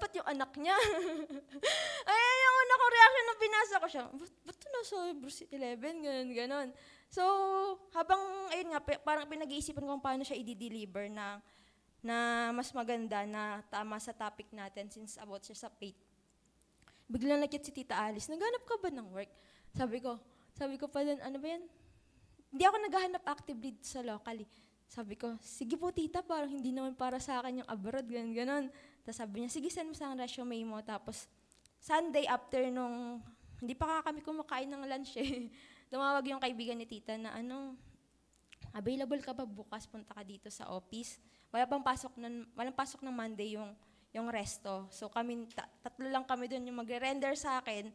ba't yung anak niya? Ay, yung una kong reaction nung binasa ko siya, ba't ito nasa verse 11, ganon. So, habang, ayun nga, parang pinag-iisipan ko kung paano siya i-deliver na mas maganda na tama sa topic natin since about siya sa faith. Biglang nag-chat si Tita Alice, naghanap ka ba ng work? Sabi ko pa din, ano ba yan? Hindi ako naghahanap actively sa locally. Sabi ko, sige po tita, parang hindi naman para sa akin yung abroad, ganon. Tapos sabi niya, sige, send mo sa resume mo. Tapos, Sunday after nung, hindi pa kami kumakain ng lunch tumawag yung kaibigan ni tita na available ka ba bukas, punta ka dito sa office. Walang pasok ng Monday yung resto. So kami, tatlo lang kami doon yung magre-render sa akin.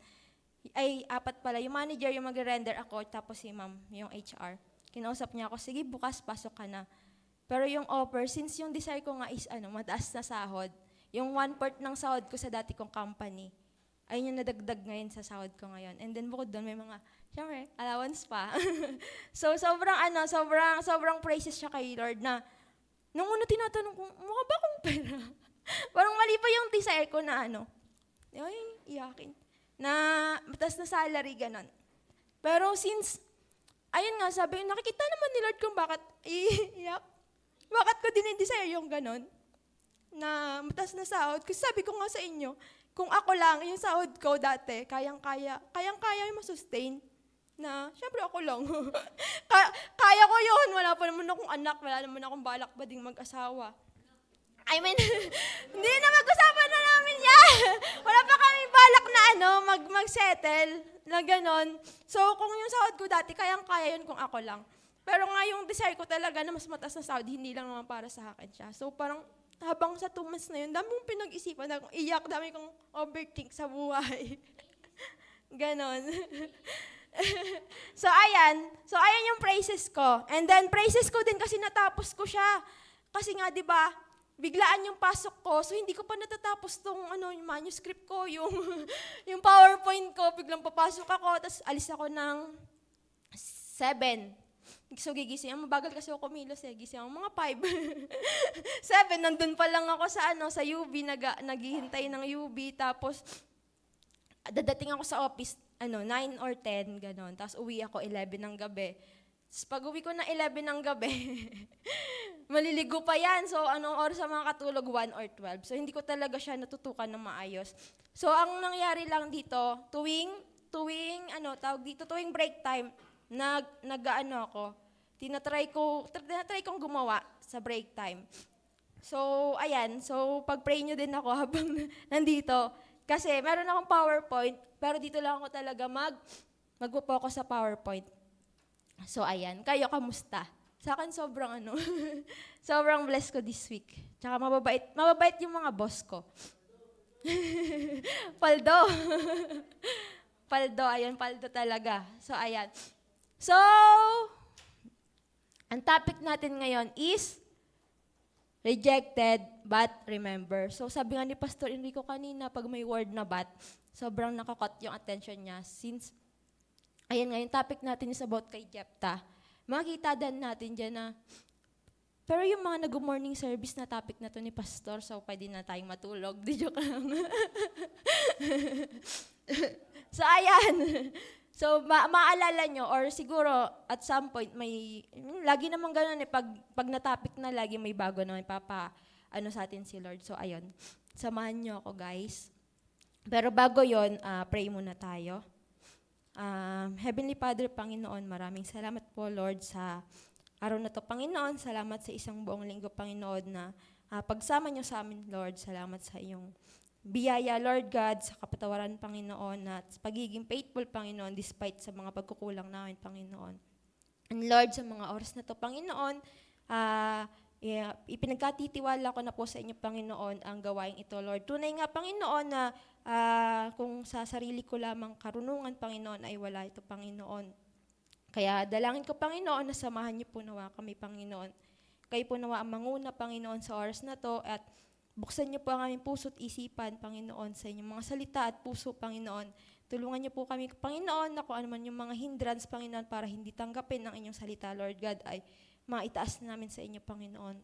Ay, apat pala. Yung manager yung magre-render ako, tapos si ma'am, yung HR. Kinausap niya ako, sige, bukas pasok ka na. Pero yung offer, since yung desire ko nga is mataas na sahod, yung 1/4 ng sahod ko sa dati kong company, ayun yung nadagdag ngayon sa sahod ko ngayon. And then bukod doon, may mga, syempre, allowance pa. So, sobrang praises siya kay Lord na, nung una tinatanong ko, mukha ba akong pera? Parang mali pa yung desire ko na ay, iyakin. Na mataas na salary, ganon. Pero since, ayun nga, sabi, nakikita naman ni Lord kung bakit iiyak. Bakit ko dinidesire yung ganon? Na mataas na sahod. Kasi sabi ko nga sa inyo, kung ako lang, yung sahod ko dati, kayang-kaya yung masustain. Na, syempre ako lang. Kaya ko yun. Wala pa naman akong anak, wala naman akong balak ba ding mag-asawa. I mean, hindi na mag-usapan na namin yan. Wala pa kami balak na mag-settle na ganon. So, kung yung sahod ko dati, kayang-kaya yun kung ako lang. Pero nga yung desire ko talaga na mas mataas na sahod, hindi lang naman para sa akin siya. So, parang habang sa 2 months na yun, dami kong pinag-isipan, dami kong iyak, dami kong overthink sa buhay. Ganon. So, ayan yung praises ko. And then, praises ko din kasi natapos ko siya. Kasi nga, di ba, biglaan yung pasok ko, so hindi ko pa natatapos tong yung manuscript ko, yung PowerPoint ko, biglang papasok ako, tapos alis ako ng 7. So gigising, mabagal kasi ako kumilos gising ako mga 5. 7, nandun pa lang ako sa UB, naghihintay ng UB, tapos dadating ako sa office, 9 or 10, ganon, tapos uwi ako 11 ng gabi. Pag uwi ko na 11 ng gabi, maliligo pa yan. So, anong oras sa mga katulog? 1 or 12. So, hindi ko talaga siya natutukan ng maayos. So, ang nangyari lang dito, tuwing break time, ako, tinatry kong gumawa sa break time. So, ayan. So, pag-pray nyo din ako habang nandito. Kasi, meron akong PowerPoint, pero dito lang ako talaga mag-focus sa PowerPoint. So, ayan. Kayo, kamusta? Sa akin, sobrang blessed ko this week. Tsaka mababait yung mga boss ko. Paldo. Paldo talaga. So, ayan. So, ang topic natin ngayon is rejected but remember. So, sabi nga ni Pastor Enrico kanina, pag may word na but, sobrang nakakot yung attention niya since ayan nga, yung topic natin is about kay Jephthah. Makikita din natin dyan na, pero yung mga nag-morning service na topic na to ni Pastor, so pwede na tayong matulog. Di joke lang. So, ayan. So, maalala nyo, or siguro, at some point, lagi naman ganun pag na-topic na, lagi may bago na sa atin si Lord. So, ayun. Samahan nyo ako, guys. Pero bago yon, pray muna tayo. Heavenly Father, Panginoon, maraming salamat po, Lord, sa araw na to, Panginoon. Salamat sa isang buong linggo, Panginoon, na pagsama nyo sa amin, Lord. Salamat sa iyong biyaya, Lord God, sa kapatawaran, Panginoon, at pagiging faithful, Panginoon, despite sa mga pagkukulang namin, Panginoon. And Lord, sa mga oras na to, Panginoon, ipinagkatitiwala ko na po sa inyo, Panginoon, ang gawain ito, Lord. Tunay nga, Panginoon, na kung sa sarili ko lamang karunungan, Panginoon, ay wala ito, Panginoon. Kaya dalangin ko, Panginoon, na samahan niyo po nawa kami, Panginoon. Kayo po nawa ang manguna, Panginoon, sa oras na to, at buksan niyo po ang aming puso't isipan, Panginoon, sa inyong mga salita at puso, Panginoon. Tulungan niyo po kami, Panginoon, na kung ano man yung mga hindrance, Panginoon, para hindi tanggapin ang inyong salita, Lord God, ay maitaas namin sa inyo, Panginoon.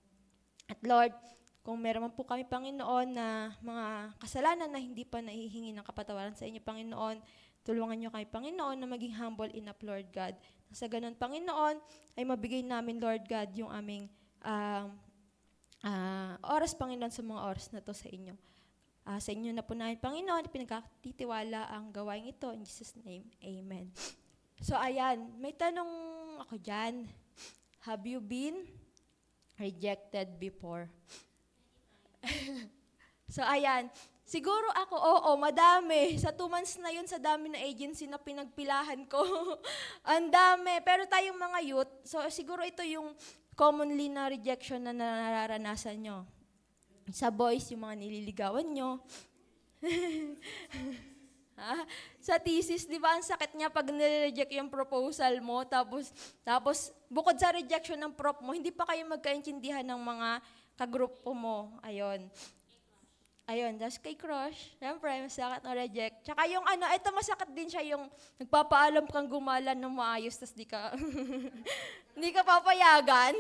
At Lord, Kung meron man po kami, Panginoon, na mga kasalanan na hindi pa nahihingi ng kapatawaran sa inyo, Panginoon, tulungan niyo kami, Panginoon, na maging humble enough, Lord God. Sa ganun, Panginoon, ay mabigay namin, Lord God, yung aming oras, Panginoon, sa mga oras na to sa inyo. Sa inyo na po namin, Panginoon, pinagkatitiwala ang gawain ito. In Jesus' name, Amen. So, ayan, may tanong ako dyan. Have you been rejected before? So, ayan. Siguro ako, oo, madami. Sa 2 months na yun, sa dami na agency na pinagpilahan ko. Ang dami. Pero tayong mga youth, so siguro ito yung commonly na rejection na nararanasan nyo. Sa boys, yung mga nililigawan nyo. Sa thesis, di ba, ang sakit niya pag nire-reject yung proposal mo, tapos bukod sa rejection ng prof mo, hindi pa kayo magkaintindihan ng mga kagrupo mo. Ayun, tapos kay crush, syempre, masakit na reject. Tsaka yung ito masakit din siya yung nagpapaalam kang gumalan ng maayos, tapos di ka, hindi ka papayagan.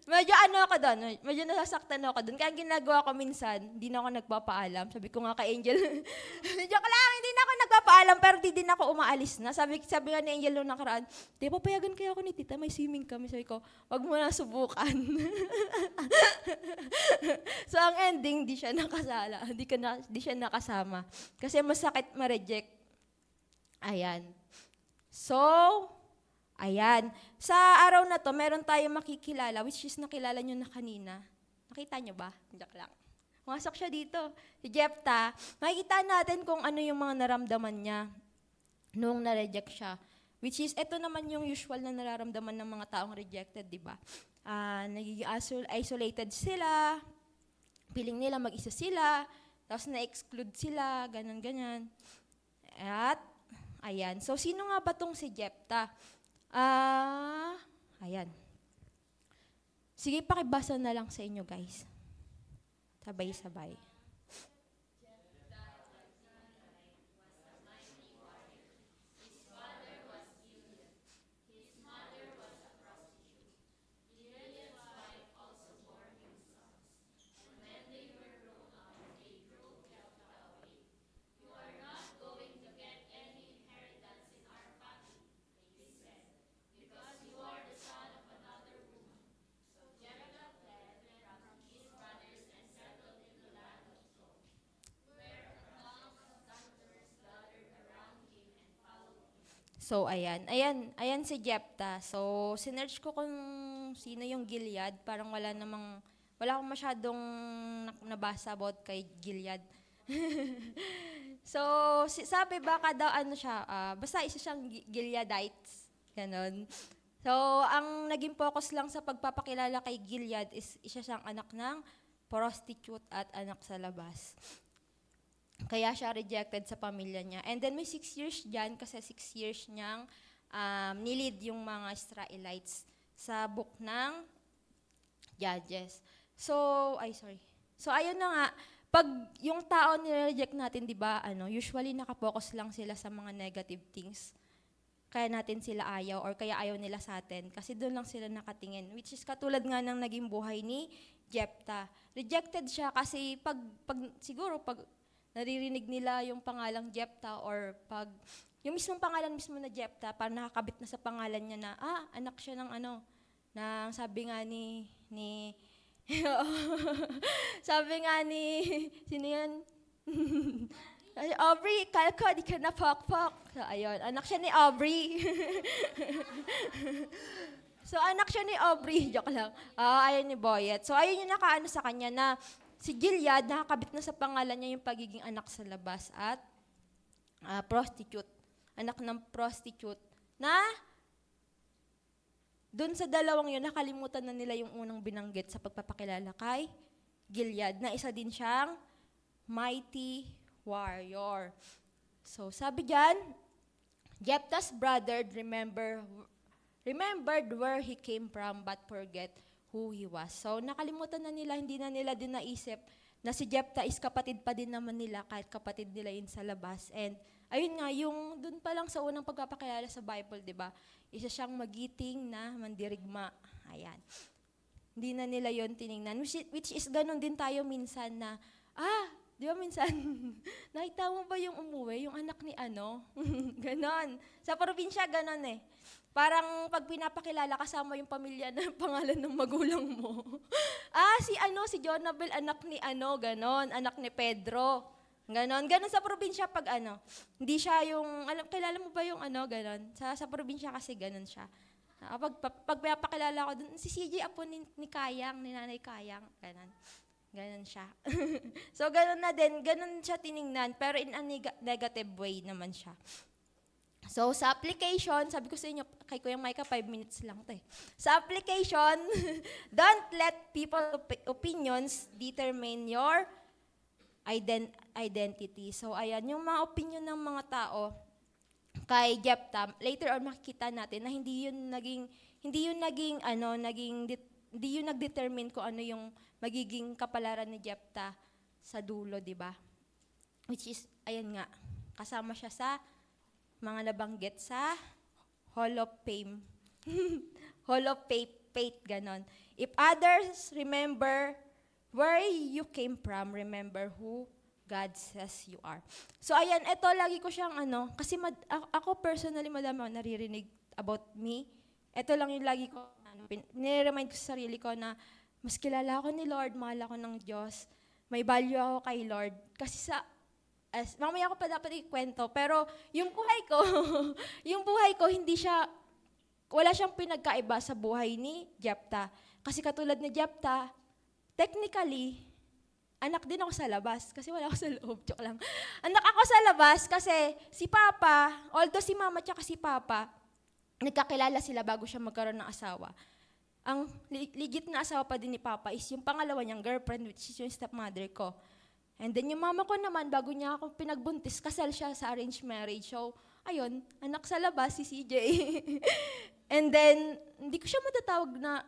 Medyo ako doon, medyo nasasaktan ako doon. Kaya ang ginagawa ko minsan, hindi na ako nagpapaalam. Sabi ko nga kay Angel, joke lang, hindi na ako nagpapaalam, pero di din ako umaalis na. Sabi nga ni Angel nung nakaraan, di, papayagan kaya ako ni tita, may swimming kami. Sabi ko, wag mo na subukan. So, ang ending, di siya nakasala. Di siya nakasama. Kasi masakit ma-reject. Ayan. So, ayan. Sa araw na to, meron tayong makikilala, which is nakilala nyo na kanina. Nakita nyo ba? Joke lang. Pumasok siya dito. Si Jephthah. Makikita natin kung ano yung mga naramdaman niya nung na-reject siya. Which is, ito naman yung usual na nararamdaman ng mga taong rejected, di ba? Nagiging isolated sila, feeling nila mag-isa sila, tapos na-exclude sila, ganyan-ganyan. At, ayan. So, sino nga ba tong si Jephthah? Ayan. Sige, pakibasa na lang sa inyo, guys. Sabay-sabay. So, ayan. Ayan si Jephthah. So, sinerch ko kung sino yung Gilead. Parang wala akong masyadong nabasa about kay Gilead. So, sabi baka daw siya, basta isa siyang Gileadites. Ganon. So, ang naging focus lang sa pagpapakilala kay Gilead is isa siyang anak ng prostitute at anak sa labas. Kaya siya rejected sa pamilya niya. And then may 6 years dyan, kasi 6 years niyang nilid yung mga Israelites sa book ng Judges. So, ayun na nga, pag yung tao nire-reject natin, di ba, usually nakapokus lang sila sa mga negative things. Kaya natin sila ayaw, or kaya ayaw nila sa atin, kasi doon lang sila nakatingin. Which is katulad nga ng naging buhay ni Jephthah. Rejected siya kasi siguro pag naririnig nila yung pangalang Jephthah, or pag yung mismong pangalan mismo na Jephthah, parang nakakabit na sa pangalan niya na, anak siya ng na sabi nga ni sabi nga ni, sino yan? Aubrey, kala ko, di ka na pok-pok. So, ayun, anak siya ni Aubrey. So, anak siya ni Aubrey, joke lang. Ayun ni Boyet. So, ayun yung nakaano sa kanya na, si Gilead, nakakabit na sa pangalan niya yung pagiging anak sa labas at prostitute. Anak ng prostitute na doon sa dalawang yun, nakalimutan na nila yung unang binanggit sa pagpapakilala kay Gilead, na isa din siyang mighty warrior. So, sabi dyan, Jephthah's brother remembered where he came from but forget who he was. So, nakalimutan na nila, hindi na nila din naisip na si Jephthah is kapatid pa din naman nila, kahit kapatid nila yun sa labas. And, ayun nga, yung dun pa lang sa unang pagpapakilala sa Bible, di ba? Isa siyang magiting na mandirigma. Ayan. Hindi na nila yon tiningnan. Which is ganun din tayo minsan na, di ba minsan, nakita mo ba yung umuwi, yung anak ni ano? Ganon. Sa probinsya, ganon eh. Parang pag pinapakilala kasama yung pamilya na pangalan ng magulang mo. Si Jonabel, anak ni ano, ganon, anak ni Pedro. Ganon. Ganon sa probinsya pag ano. Hindi siya yung, kilala mo ba yung ano, ganon? Sa probinsya kasi ganon siya. Pag pinapakilala ko dun, si CJ apo ni Kayang, ni Nanay Kayang, ganon. Ganon siya. So, ganon na din, ganon siya tiningnan, pero in a negative way naman siya. So, sa application, sabi ko sa inyo, kay Kuya Micah, 5 minutes lang to eh. Sa application, don't let people's opinions determine your identity. So, ayan, yung mga opinion ng mga tao kay Jephthah, later on makikita natin na hindi yun nag-determine kung ano yung magiging kapalaran ni Jephthah sa dulo, di ba? Which is, ayan nga, kasama siya sa mga nabanggit sa Hall of Fame. Hall of Faith, ganon. If others remember where you came from, remember who God says you are. So ayan, eto lagi ko siyang kasi ako personally madami ako naririnig about me. Eto lang yung lagi ko, nire-remind ko sa sarili ko na mas kilala ako ni Lord, mahal ako ng Diyos, may value ako kay Lord. Kasi mamaya ko pa dapat ikwento, pero yung buhay ko, wala siyang pinagkaiba sa buhay ni Jephthah. Kasi katulad ni Jephthah, technically, anak din ako sa labas, kasi wala ako sa loob, joke lang. Anak ako sa labas kasi si Papa, although si Mama tsaka si Papa, nagkakilala sila bago siya magkaroon ng asawa. Ang legit na asawa pa din ni Papa is yung pangalawa niyang girlfriend, which is yung stepmother ko. And then yung mama ko naman, bago niya ako pinagbuntis, kasal siya sa arranged marriage. So, ayun, anak sa labas, si CJ. And then, hindi ko siya matatawag na,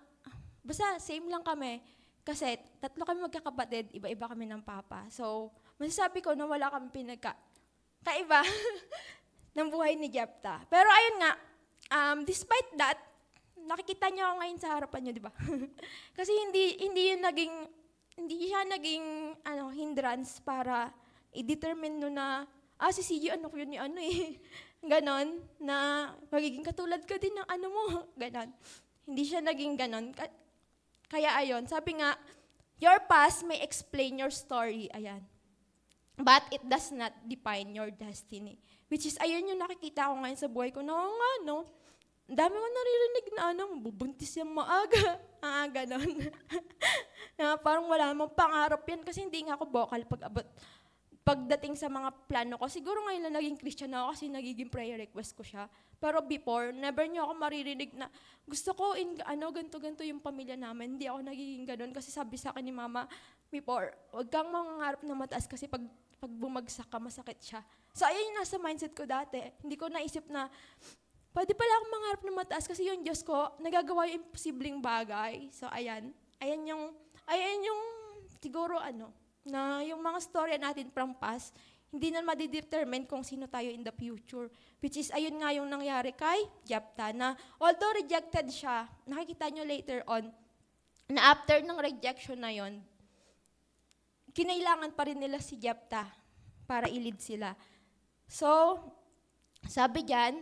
basta same lang kami. Kasi 3 kami magkakapatid, iba-iba kami ng papa. So, masasabi ko na wala kami kaiba ng buhay ni Jephthah. Pero ayun nga, despite that, nakikita niyo ako ngayon sa harapan niyo, di ba? Kasi hindi siya naging hindrance para i-determine no na, si CJ, anak yun ni Ganon, na magiging katulad ka din ng mo. Ganon. Hindi siya naging ganon. Kaya ayun, sabi nga, your past may explain your story. Ayan. But it does not define your destiny. Which is, ayun yung nakikita ko ngayon sa buhay ko. Ang dami ko naririnig na bubuntis yung maaga. Ganon. Parang wala namang pangarap yan kasi hindi nga ako vocal pagdating sa mga plano ko. Siguro ngayon na naging Christian ako kasi nagiging prayer request ko siya. Pero before, never niyo ako maririnig na gusto ko ganito yung pamilya namin. Hindi ako nagiging ganon kasi sabi sa akin ni Mama before, huwag kang mangangarap na mataas kasi pag bumagsak ka, masakit siya. So ayun yung nasa mindset ko dati. Hindi ko naisip na pwede pala akong mangarap na mataas kasi yung Diyos ko, nagagawa yung imposibleng bagay. So ayan yung siguro na yung mga storya natin from past, hindi na madidetermine kung sino tayo in the future. Which is, ayun nga yung nangyari kay Jephthah, na although rejected siya, nakikita nyo later on, na after ng rejection na yon, kinailangan pa rin nila si Jephthah para i-lead sila. So, sabi dyan,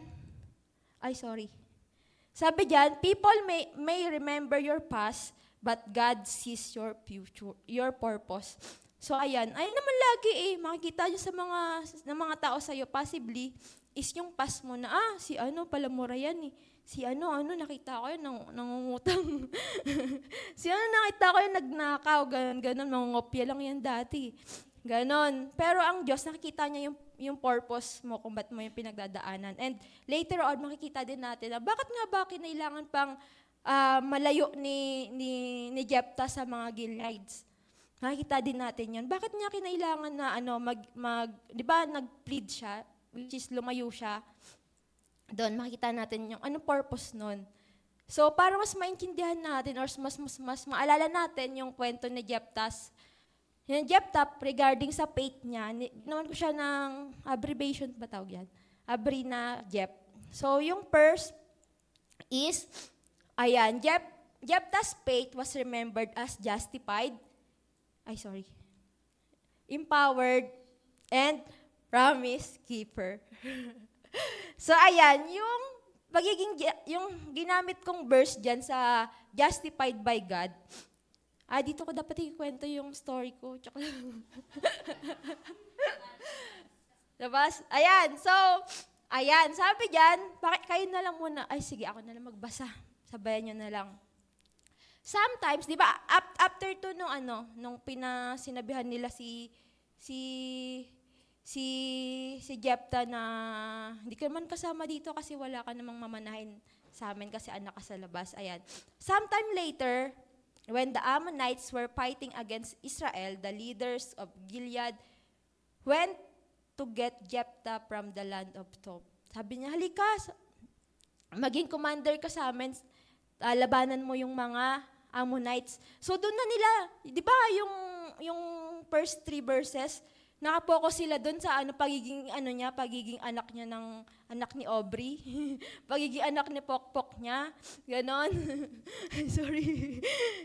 people may remember your past, but God sees your future, your purpose. So ayan naman lagi makikita nyo sa mga tao sa'yo, possibly, is yung past mo na, si palamura yan Si nakita ko yun, nangungutang. Si nakita ko yun, nagnakaw, ganon, mangungopya lang yan dati. Ganon. Pero ang Diyos, nakikita niya yung purpose mo kung ba't mo yung pinagdadaanan. And later on, makikita din natin na bakit nga ba kinailangan pang malayo ni Jephthah sa mga Gileadites. Nakikita din natin yan. Bakit niya kinailangan na di ba nag-plead siya, which is lumayo siya, doon makikita natin yung anong purpose nun. So, para mas maintindihan natin or mas maalala natin yung kwento ni Jephthah, regarding sa faith niya, ginawan ko siya ng abbreviation ba tawag yan? Abri na Jep. So, yung first is, Jephthah's faith was remembered as justified, empowered, and promise keeper. So ayan, yung ginamit kong verse diyan sa justified by God. Dito ko dapat ikwento yung story ko. Tsaka diba? Ayan, sabi diyan, kayo na lang muna. Sige, ako na lang magbasa. Sabayan nyo na lang. Sometimes, di ba, after to nung sinabihan nila si Jephthah na hindi ka naman kasama dito kasi wala ka namang mamanahin sa amin kasi anak ka sa labas. Ayan. Sometime later, when the Ammonites were fighting against Israel, the leaders of Gilead went to get Jephthah from the land of Tob. Sabi niya, halika, maging commander ka sa amin, labanan mo yung mga Ammonites. So doon na nila, di ba yung first 3 verses, nakapokus sila doon sa pagiging anak niya ng anak ni Aubrey, pagiging anak ni Pokpok niya, ganon. Sorry.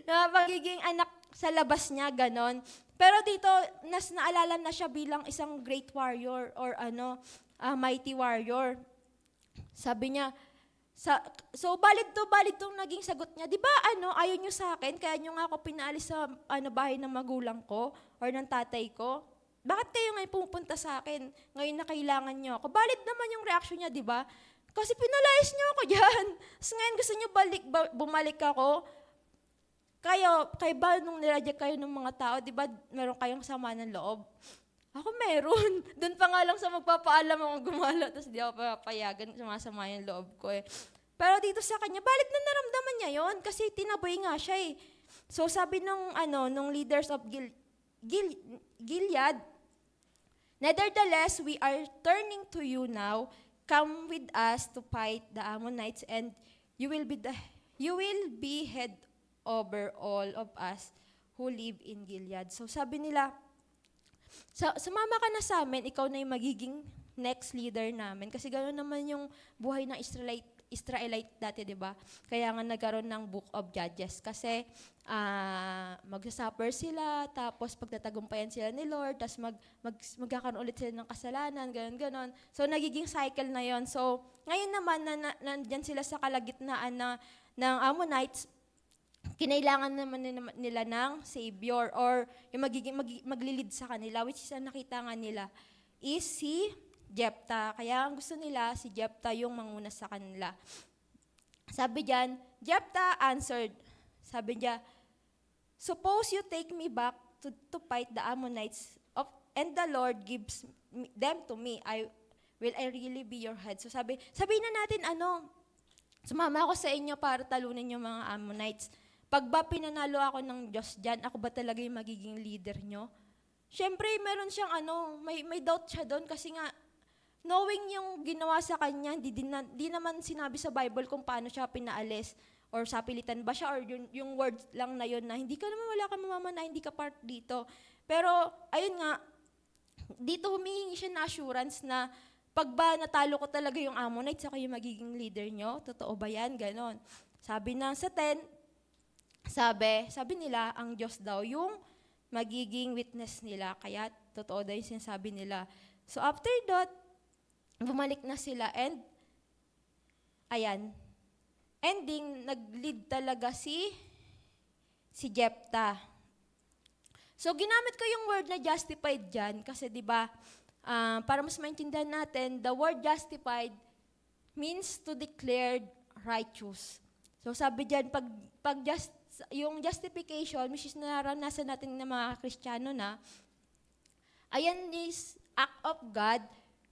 Pagiging anak sa labas niya, ganon. Pero dito, naalala na siya bilang isang great warrior or mighty warrior. Sabi niya, so valid tong naging sagot niya. Di ba ayaw niyo sa akin, kaya niyo nga ako pinaalis sa bahay ng magulang ko or ng tatay ko? Bakit kayo ngayon pumupunta sa akin ngayon na kailangan niyo ako? Valid naman yung reaction niya, di ba? Kasi pinalayas niyo ako diyan. Tapos ngayon gusto niyo bumalik ako. Kayo ba nung nireject kayo ng mga tao, di ba meron kayong sama ng loob? Ako meron. Doon pa nga lang sa magpapaalam ako gumala, tapos di ako papayagan, sumasama yung loob ko eh. Pero dito sa kanya, valid na naramdaman niya yon kasi tinaboy nga siya eh. So sabi nung leaders of Gilead, nevertheless, we are turning to you now. Come with us to fight the Ammonites, and you will be head over all of us who live in Gilead. So sabi nila, sumama ka na sa amin, ikaw na yung magiging next leader namin. Kasi gano'n naman yung buhay ng Israelite dati, di ba? Kaya nga nagkaroon ng Book of Judges. Kasi magsasuffer sila, tapos pagtatagumpayan sila ni Lord, tapos magkakaroon ulit sila ng kasalanan, gano'n. So nagiging cycle na yon. So ngayon naman, nandyan sila sa kalagitnaan ng Ammonites, kinailangan naman nila ng savior or yung maglilid sa kanila, which is nakita nga nila is si Jephthah. Kaya ang gusto nila, si Jephthah yung manguna sa kanila. Sabi diyan, Jephthah answered, sabi niya, suppose you take me back to fight the Ammonites and the Lord gives them to me, will I really be your head? So sabihin na natin sumama ako sa inyo para talunin yung mga Ammonites. Pag ba pinanalo ako ng Diyos dyan, ako ba talaga yung magiging leader nyo? Siyempre, meron siyang may doubt siya doon kasi nga, knowing yung ginawa sa kanya, di naman sinabi sa Bible kung paano siya pinaalis or sapilitan ba siya or yung word lang na yun na hindi ka naman, wala ka mamamana, hindi ka part dito. Pero, ayun nga, dito humihingi siya na assurance na pag ba natalo ko talaga yung Ammonites, ako yung magiging leader nyo? Totoo ba yan? Ganon. Sabi na sa 10, sabi nila, ang Diyos daw yung magiging witness nila. Kaya, totoo daw yung sinasabi nila. So, after that, bumalik na sila and, ayan, ending, nag-lead talaga si Jephthah. So, ginamit ko yung word na justified dyan kasi, di ba, para mas maintindihan natin, the word justified means to declared righteous. So, sabi dyan, yung justification, which is naranasan natin ng mga Kristiyano na, ayan is act of God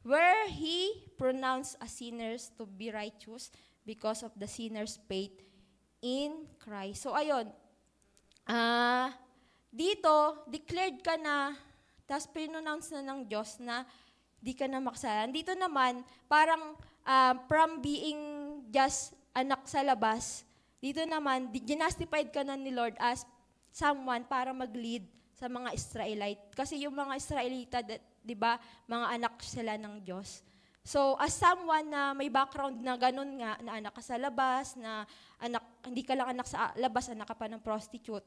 where He pronounced a sinners to be righteous because of the sinner's faith in Christ. So, ayun. Dito, declared ka na, tapos pronounce na ng Diyos na di ka na makasalanan. Dito naman, parang from being just anak sa labas, dito naman, justified ka na ni Lord as someone para mag-lead sa mga Israelite. Kasi yung mga Israelita, di ba, mga anak sila ng Diyos. So, as someone na may background na ganun nga, na anak ka sa labas, na anak, hindi ka lang anak sa labas, anak ka pa ng prostitute,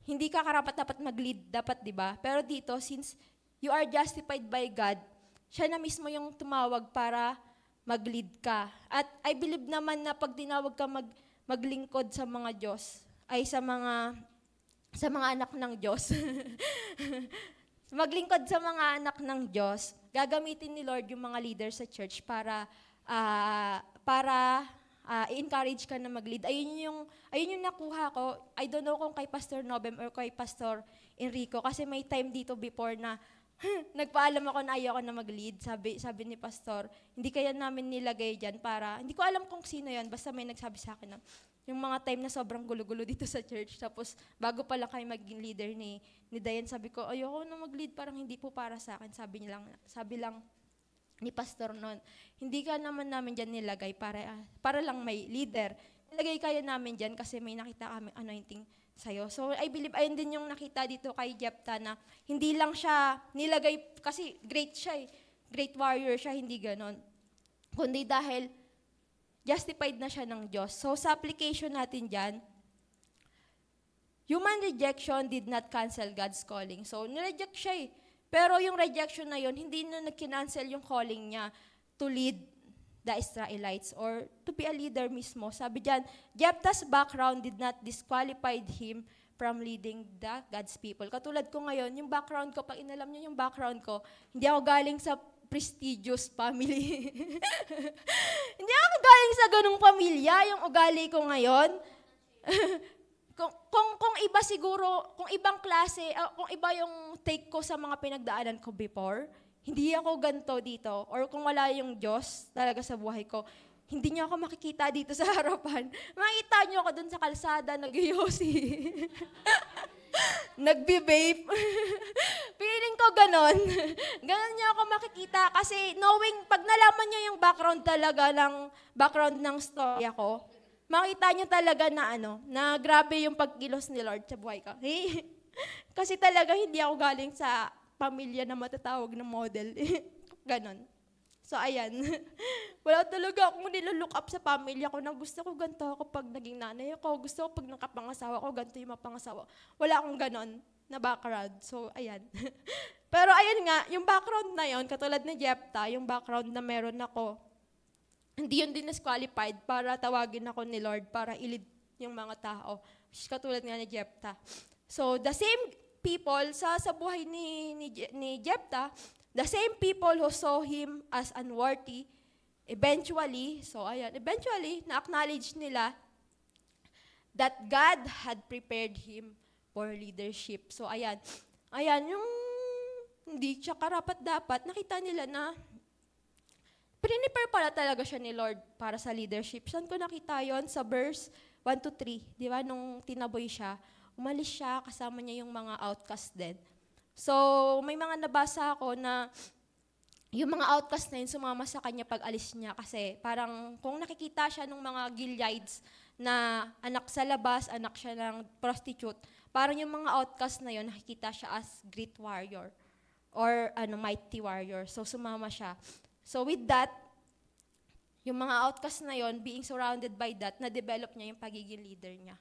hindi ka karapat-dapat mag-lead, dapat, di ba? Pero dito, since you are justified by God, siya na mismo yung tumawag para mag-lead ka. At I believe naman na pag tinawag ka maglingkod sa mga Diyos, ay sa mga anak ng Diyos, maglingkod sa mga anak ng Diyos, gagamitin ni Lord yung mga leader sa church para i-encourage ka na mag-lead. Ayun yung nakuha ko. I don't know kung kay Pastor Nobem or kay Pastor Enrico, kasi may time dito before na nagpaalam ako na ayoko na mag-lead. Sabi ni Pastor, hindi kaya namin nilagay dyan para, hindi ko alam kung sino yan, basta may nagsabi sa akin na, yung mga time na sobrang gulo-gulo dito sa church, tapos bago pala kayo maging leader ni Dayan, sabi ko, ayoko na mag-lead, parang hindi po para sa akin. Sabi lang ni Pastor noon, hindi ka naman namin dyan nilagay para lang may leader. Nilagay kaya namin dyan kasi may nakita kami anointing sa'yo. So I believe, ayun din yung nakita dito kay Jephthah na hindi lang siya nilagay, kasi great siya great warrior siya, hindi ganon. Kundi dahil justified na siya ng Diyos. So sa application natin dyan, human rejection did not cancel God's calling. So nireject siya Pero yung rejection na yun, hindi na nag-cancel yung calling niya to lead the Israelites or to be a leader mismo. Sabi dyan, Jephthah's background did not disqualify him from leading the God's people. Katulad ko ngayon, yung background ko, pag inalam niyo yung background ko, hindi ako galing sa prestigious family. Hindi ako galing sa ganung pamilya, yung ugali ko ngayon. kung iba siguro, kung ibang klase, kung iba yung take ko sa mga pinagdaanan ko before, hindi ako ganito dito. Or kung wala yung Diyos talaga sa buhay ko, hindi niyo ako makikita dito sa harapan. Makita niyo ako dun sa kalsada, nag-yosi. Nagbe-vape. Feeling ko ganon. Ganon niyo ako makikita kasi knowing, pag nalaman niyo yung background talaga ng story ako, makita niyo talaga na grabe yung pagkilos ni Lord sa buhay ko. Hey? Kasi talaga hindi ako galing sa pamilya na matatawag na model. Ganon. So, ayan. Wala talaga akong nilalook up sa pamilya ko na gusto ko ganito ako pag naging nanay ako. Gusto ko pag nakapangasawa ko, ganito yung mapangasawa. Wala akong ganon na background. So, ayan. Pero ayan nga, yung background na yon, katulad ni Jephthah, yung background na meron ako, hindi yun din disqualified para tawagin ako ni Lord para i-lead yung mga tao. Katulad nga ni Jephthah. So, the same people sa buhay ni Jephthah, the same people who saw him as unworthy, eventually, na-acknowledge nila that God had prepared him for leadership. So, ayan, yung hindi siya karapat-dapat, nakita nila na prepare pala talaga siya ni Lord para sa leadership. Saan ko nakita yon? Sa verse 1-3, di ba? Nung tinaboy siya, umalis siya, kasama niya yung mga outcast din. So, may mga nabasa ako na yung mga outcast na yun sumama sa kanya pag alis niya kasi parang kung nakikita siya ng mga Gileadites na anak sa labas, anak siya ng prostitute, parang yung mga outcast na yun, nakikita siya as great warrior or mighty warrior. So, sumama siya. So, with that, yung mga outcast na yun, being surrounded by that, na-develop niya yung pagiging leader niya.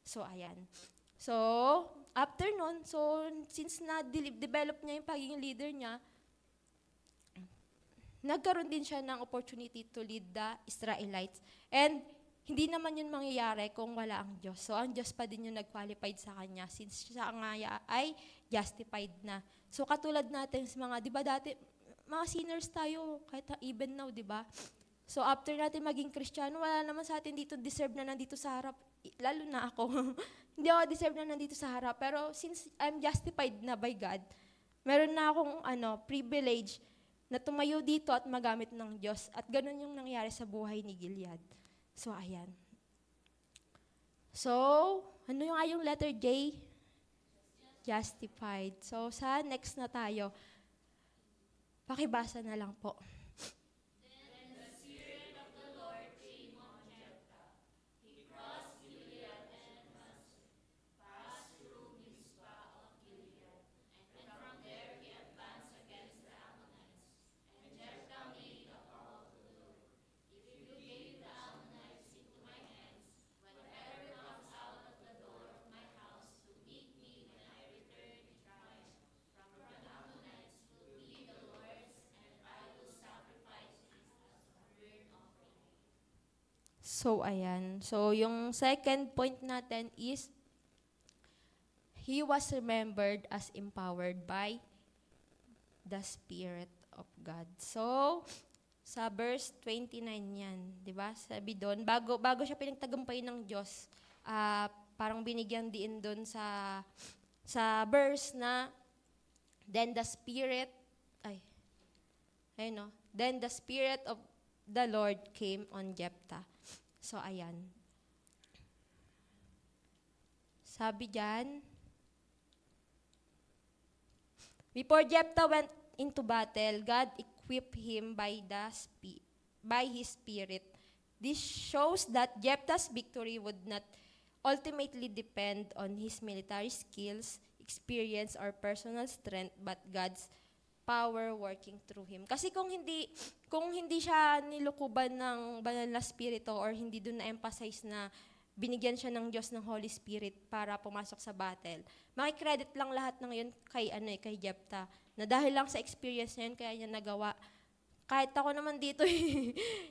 So, ayan. So, after nun, since na-develop niya yung pagiging leader niya, nagkaroon din siya ng opportunity to lead the Israelites. And hindi naman yun mangyayari kung wala ang Diyos. So, ang Diyos pa din yung nag-qualified sa kanya since siya nga ay justified na. So, katulad natin sa mga, di ba dati, mga sinners tayo, kahit even now, di ba? So, after natin maging Kristiyano, wala naman sa atin dito deserve na nandito sa harap. Lalo na ako. Hindi ako deserve na nandito sa harap. Pero since I'm justified na by God, meron na akong privilege na tumayo dito at magamit ng Diyos. At ganun yung nangyari sa buhay ni Gilead. So, ayan. So, ano yung letter J? Justified. So, sa next na tayo. Pakibasa na lang po. So, ayan. So, yung second point natin is, he was remembered as empowered by the Spirit of God. So, sa verse 29 yan, di ba? Sabi doon, bago siya pinagtagumpay ng Diyos, parang binigyan din doon sa verse na, then the Spirit, then the Spirit of the Lord came on Jephthah. So, ayan. Sabi dyan, before Jephthah went into battle, God equipped him by His Spirit. This shows that Jephthah's victory would not ultimately depend on his military skills, experience, or personal strength, but God's power working through him. Kasi kung hindi siya nilukuban ng banal na spirito or hindi doon na-emphasize na binigyan siya ng Diyos ng Holy Spirit para pumasok sa battle, makikredit lang lahat ng yun kay Jephthah. Na dahil lang sa experience na yun, kaya niya nagawa. Kahit ako naman dito,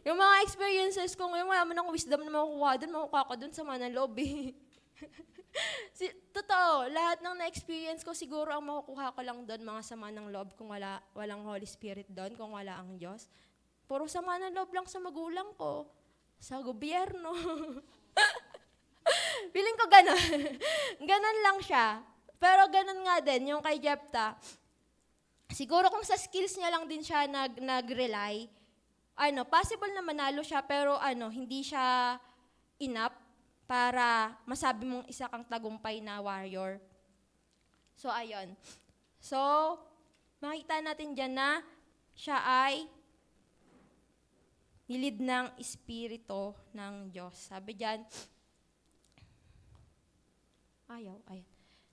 yung mga experiences ko ngayon, wala mo ng wisdom na makukuha ko doon sa mga loob. Totoo, lahat ng na-experience ko, siguro ang makukuha ko lang doon, mga sama ng loob, kung walang Holy Spirit doon, kung wala ang Diyos. Puro sama ng loob lang sa magulang ko, sa gobyerno. Feeling ko gano'n. Ganon lang siya. Pero ganon nga din, yung kay Jephthah. Siguro kung sa skills niya lang din siya nag-rely, possible na manalo siya, pero hindi siya enough para masabi mong isa kang tagumpay na warrior. So, ayun. So, makita natin dyan na siya ay nilid ng Espiritu ng Diyos. Sabi dyan, ayan.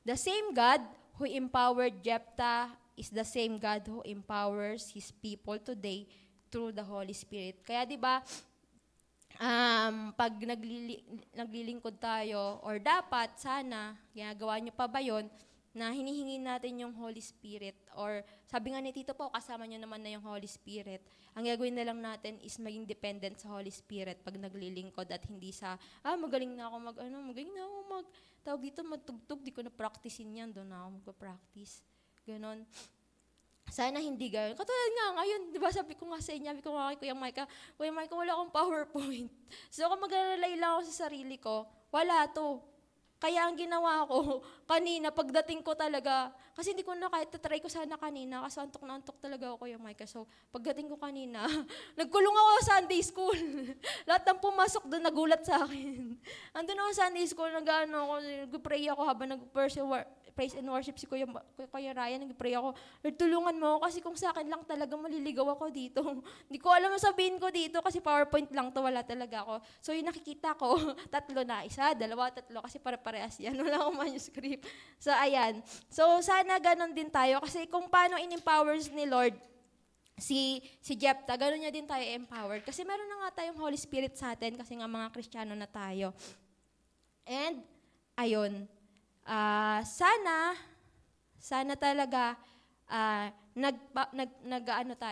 The same God who empowered Jephthah is the same God who empowers His people today through the Holy Spirit. Kaya 'di ba, pag naglilingkod tayo, or dapat, sana, ginagawa nyo pa ba yun, na hinihingi natin yung Holy Spirit, or sabi nga ni Tito po, kasama nyo naman na yung Holy Spirit. Ang gagawin na lang natin is maging dependent sa Holy Spirit pag naglilingkod, at hindi sa, magaling na ako tawag dito, magtugtog, di ko na-practicein yan, doon na ako magpa-practice. Ganon. Sana hindi gano'n. Katulad nga ngayon, di ba sabi ko nga sa inyo, sabi ko nga kay Kuya Micah, wala akong PowerPoint. So kung mag-rely lang ako sa sarili ko, wala to. Kaya ang ginawa ko, kanina, pagdating ko talaga, kasi hindi ko na kahit try ko sana kanina, kasi antok na antok talaga ako, Kuya Micah. So pagdating ko kanina, nagkulong ako sa Sunday school. Lahat ng pumasok doon, nagulat sa akin. Andun ako sa Sunday school, nag-pray ako habang praise and worship si Kuya Ryan, nag-pray ako, Lord, tulungan mo ako kasi kung sa akin lang talaga maliligaw ako dito. Hindi ko alam ang sabihin ko dito kasi PowerPoint lang to, wala talaga ako. So yung nakikita ko, 3 na, 1, 2, 3 kasi pare-parehas yan, wala akong manuscript. So ayan. So sana ganon din tayo kasi kung paano in-empowers ni Lord si Jephthah, ganon niya din tayo empowered. Kasi meron na nga tayong Holy Spirit sa atin kasi nga mga Kristiyano na tayo. And ayun. Sana talaga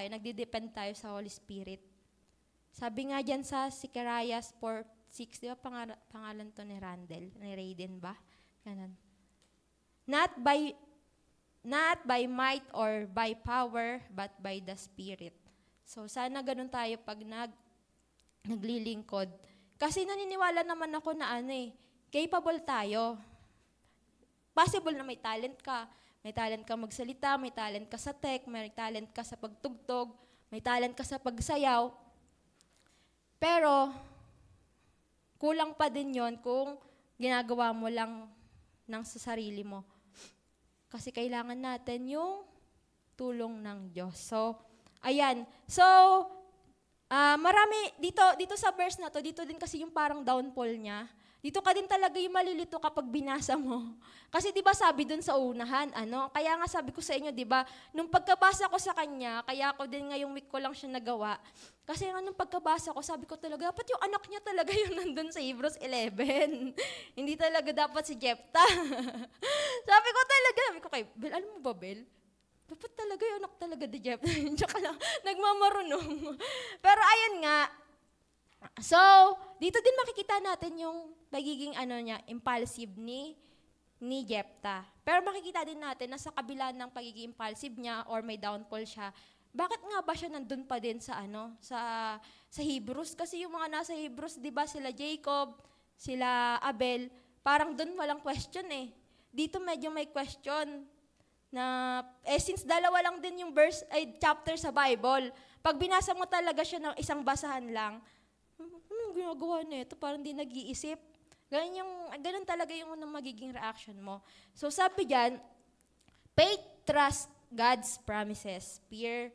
nagde-depend tayo sa Holy Spirit. Sabi nga diyan sa Zechariah 4:6, di ba pangalan to ni Raiden ba? Ganun. Not by might or by power, but by the Spirit. So sana ganun tayo pag naglilingkod. Kasi naniniwala naman ako na capable tayo. Possible na may talent ka. May talent ka magsalita, may talent ka sa tech, may talent ka sa pagtugtog, may talent ka sa pagsayaw. Pero, kulang pa din yon kung ginagawa mo lang sa sarili mo. Kasi kailangan natin yung tulong ng Diyos. So, ayan. So, marami, dito sa verse na to, dito din kasi yung parang downfall niya. Dito ka din talaga yung malilito kapag binasa mo. Kasi 'di ba sabi dun sa unahan, kaya nga sabi ko sa inyo, 'di ba, nung pagkabasa ko sa kanya, kaya ako din ngayong week ko lang siya nagawa. Kasi nung pagkabasa ko, sabi ko talaga, dapat yung anak niya talaga yung nandun sa Hebrews 11. Hindi talaga dapat si Jephthah. sabi ko kay Bel, alam mo ba, Bel? Dapat talaga yung anak talaga ni Jephthah. Tsaka lang, nagmamarunong. Pero ayun nga, So, dito din makikita natin yung pagiging impulsive ni Jephthah. Pero makikita din natin na sa kabila ng pagiging impulsive niya or may downfall siya, bakit nga ba siya nandun pa din sa Hebrews? Kasi yung mga nasa Hebrews, 'di ba, sila Jacob, sila Abel, parang doon walang question eh. Dito medyo may question na since dalawa lang din yung chapter sa Bible, pag binasa mo talaga siya ng isang basahan lang, anong ginagawa nito? Parang di nag-iisip. Ganun talaga yung unang magiging reaction mo. So sabi diyan, faith trust God's promises. Fear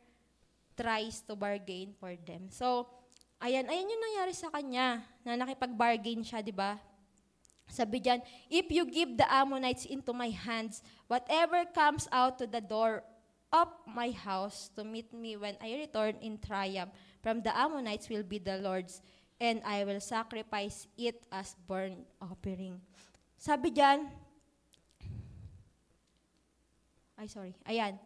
tries to bargain for them. So, ayan yung nangyari sa kanya, na nakipag-bargain siya, di ba? Sabi diyan, if you give the Ammonites into my hands, whatever comes out to the door of my house to meet me when I return in triumph from the Ammonites will be the Lord's, and I will sacrifice it as burnt offering. Sabi diyan, ayan,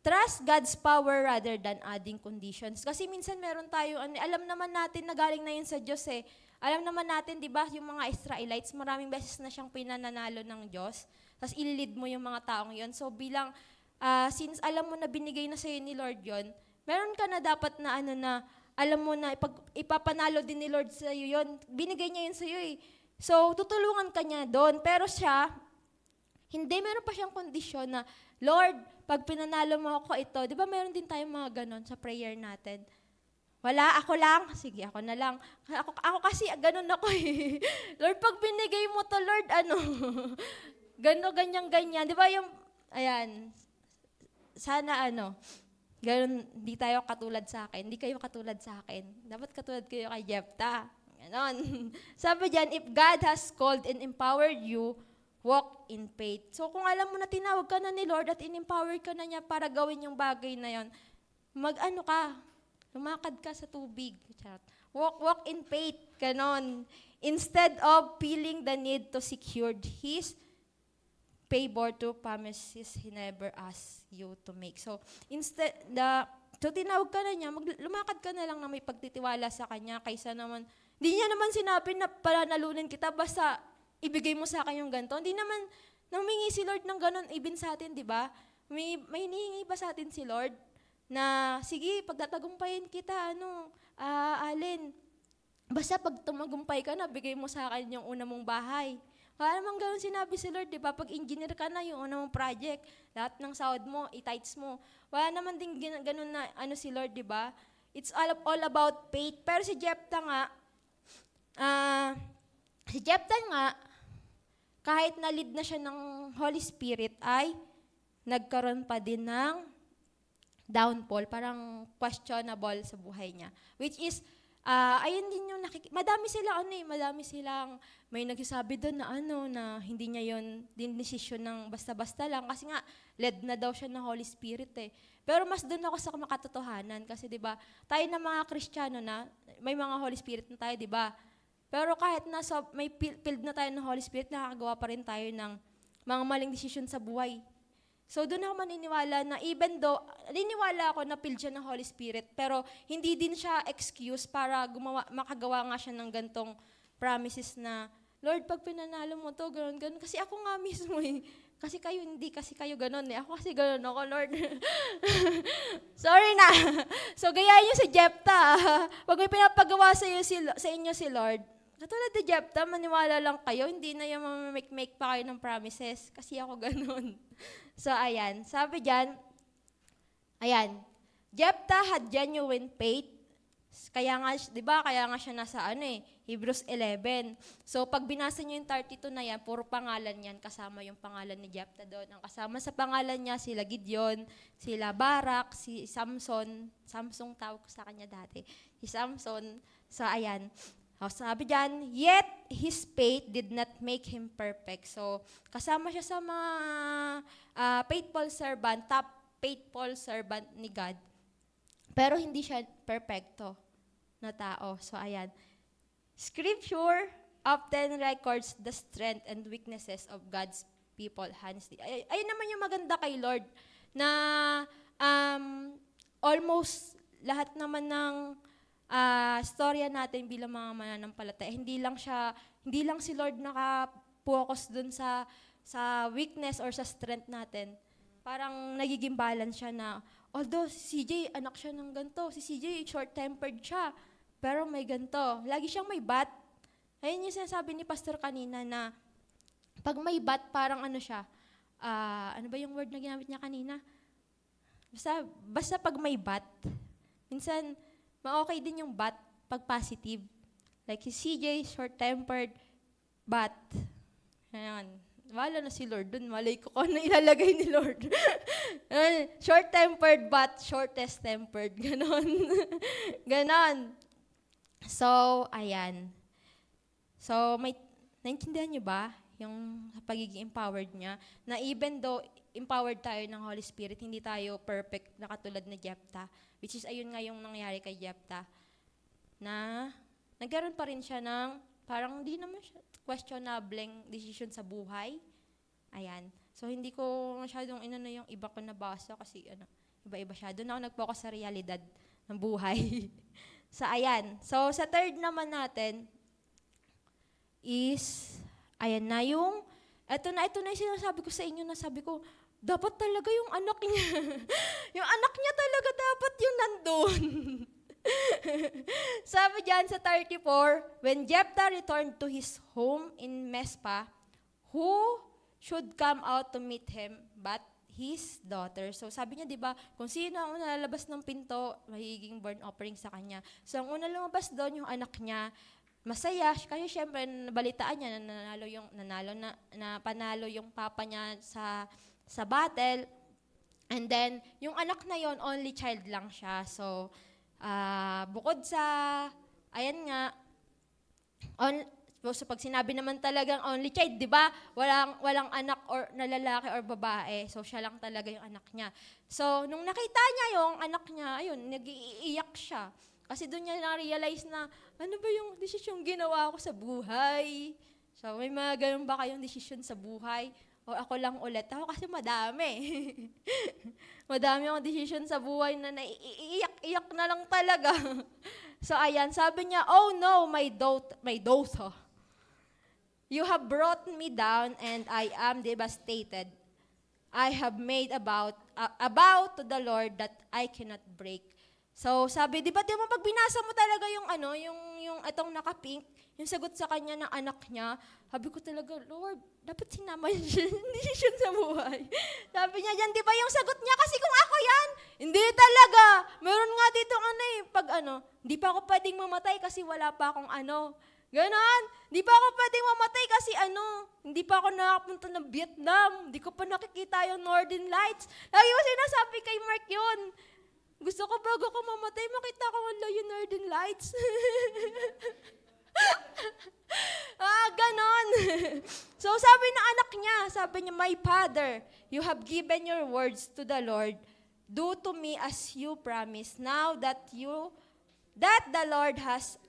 trust God's power rather than adding conditions. Kasi minsan meron tayo, alam naman natin na galing na yun sa Diyos eh. Alam naman natin, di ba, yung mga Israelites, maraming beses na siyang pinananalo ng Diyos. Tapos ililid mo yung mga taong yon. So bilang, since alam mo na binigay na sa'yo ni Lord yon, meron ka na dapat na alam mo na ipapanalo din ni Lord sa'yo yon. Binigay niya yun sa'yo eh. So tutulungan ka niya doon. Pero siya, hindi, meron pa siyang kondisyon na, Lord, pag pinanalo mo ako ito, di ba meron din tayong mga ganon sa prayer natin? Wala, ako lang. Sige, ako na lang. Ako kasi, ganon ako eh. Lord, pag binigay mo to, Lord, ganyan. Di ba yung, ayan, sana ganon, di tayo katulad sa akin. Hindi kayo katulad sa akin. Dapat katulad kayo kay Jephthah. Ganon. Sabi dyan, if God has called and empowered you, walk in faith. So kung alam mo na tinawag ka na ni Lord at in-empower ka na niya para gawin yung bagay na yon, lumakad ka sa tubig. Walk in faith, ganon. Instead of feeling the need to secure His favor to promises He never asked you to make. So tinawag ka na niya, lumakad ka na lang na may pagtitiwala sa Kanya kaysa naman, hindi niya naman sinabi na palanalunin kita basta ibigay mo sa akin yung ganito. Hindi naman humingi si Lord ng ganon even sa atin, di ba? May hinihingi ba sa atin si Lord na, sige, pagtatagumpayin kita, Alin, basta pag tumagumpay ka na, bigay mo sa akin yung una mong bahay. Kaya naman ganon sinabi si Lord, di ba? Pag engineer ka na, yung una mong project, lahat ng sahod mo, i-tithes mo. Wala naman din ganon na si Lord, di ba? It's all about faith. Pero si Jephthah nga, kahit na-lead na siya ng Holy Spirit, ay nagkaroon pa din ng downfall, parang questionable sa buhay niya. Which is, ayun din yung madami silang, may nagsasabi doon na hindi niya yun decision ng basta-basta lang. Kasi nga, led na daw siya ng Holy Spirit eh. Pero mas doon ako sa makatotohanan. Kasi diba, tayo na mga Kristiyano na, may mga Holy Spirit na tayo, diba? Pero kahit may filled na tayo ng Holy Spirit, nakakagawa pa rin tayo ng mga maling desisyon sa buhay. So doon ako maniniwala na even though, naniniwala ako na filled siya ng Holy Spirit, pero hindi din siya excuse para makagawa nga siya ng gantong promises na, Lord, pag pinanalo mo to, gano'n. Kasi ako nga mismo eh. Kasi kayo, hindi kasi kayo gano'n eh. Ako kasi gano'n ako, Lord. Sorry na. So gayahin niyo si Jephthah. Pag may pinapagawa sa inyo si Lord, katulad ni Jephthah, maniwala lang kayo, hindi na yung make pa kayo ng promises. Kasi ako ganun. So, ayan. Sabi dyan, Jephthah had genuine faith. Kaya nga, di ba, kaya nga siya nasa Hebrews 11. So, pag binasa niyo yung 32 na yan, puro pangalan yan, kasama yung pangalan ni Jephthah doon. Ang kasama sa pangalan niya, sila Gideon, sila Barak, si Samson tawag ko sa kanya dati, si Samson. So, ayan. Sabi dyan, yet his faith did not make him perfect. So, kasama siya sa mga top faithful servant ni God. Pero hindi siya perfecto na tao. So, ayan. Scripture often records the strength and weaknesses of God's people honestly. Ayun naman yung maganda kay Lord na almost lahat naman ng storya natin bilang mga mananampalataya. Hindi lang si Lord naka-focus dun sa weakness or sa strength natin. Parang nagiging balance siya na, although si CJ, anak siya ng ganito, si CJ, short-tempered siya, pero may ganito. Lagi siyang may bat. Ayun yung sinasabi ni Pastor kanina na, pag may bat, parang ano siya, ano ba yung word na ginamit niya kanina? Basta pag may bat, minsan, ma-okay din yung bat pag positive. Like si CJ, short-tempered, but, ayan, wala na si Lord dun. Malay ko kung ano ilalagay ni Lord. Short-tempered, but shortest-tempered. Ganon. Ganon. So, ayan. So, naintindihan niyo ba yung pagiging empowered niya? Na even though empowered tayo ng Holy Spirit, hindi tayo perfect na katulad ni Jephthah. Which is, ayun nga yung nangyari kay Jephthah. Na nagkaroon pa rin siya ng parang hindi naman siya questionable decision sa buhay. Ayan. So, hindi ko masyadong yung iba ko nabasa kasi iba-iba siya. Doon ako nag-focus sa realidad ng buhay. So, ayan. So, sa third naman natin is, ayan na yung, ito na yung sinasabi ko sa inyo na sabi ko, dapat talaga yung anak niya. Yung anak niya talaga dapat yung nandun. Sabi dyan sa 34, when Jephthah returned to his home in Mizpah, who should come out to meet him but his daughter? So sabi niya, di ba, kung sino ang lalabas ng pinto, magiging burnt offering sa kanya. So ang una lumabas doon, yung anak niya, masaya, kasi syempre nabalitaan niya na panalo yung papa niya sa battle. And then, yung anak na yon only child lang siya. So, bukod sa, ayan nga, so pag sinabi naman talagang only child, di ba? Walang anak or na lalaki or babae. So, siya lang talaga yung anak niya. So, nung nakita niya yung anak niya, ayun, nag-iiyak siya. Kasi doon niya na-realize na, ano ba yung desisyon ginawa ko sa buhay? So, may mga ganun ba kayong desisyon sa buhay? O ako lang ulit? Ako kasi madami. Madami akong desisyon sa buhay na naiiyak na lang talaga. So, ayan, sabi niya, oh no, my daughter. You have brought me down and I am devastated. I have made about to the Lord that I cannot break. So, sabi, di ba pag binasa mo talaga yung itong naka-pink, yung sagot sa kanya ng anak niya, sabi ko talaga, Lord, dapat sinama niya decision sa buhay. Sabi niya dyan, di ba yung sagot niya, kasi kung ako yan, hindi talaga. Meron nga dito hindi pa ako pwedeng mamatay kasi wala pa akong Ganon. Di pa ako pwedeng mamatay kasi hindi pa ako nakapunta ng Vietnam. Hindi ko pa nakikita yung Northern Lights. Lagi ko sinasabi kay Mark yun. Gusto ko bago ko mamatay, makita ko yung Northern Lights. Ganon. So sabi ng anak niya, my Father, you have given your words to the Lord. Do to me as you promised. Now that the Lord has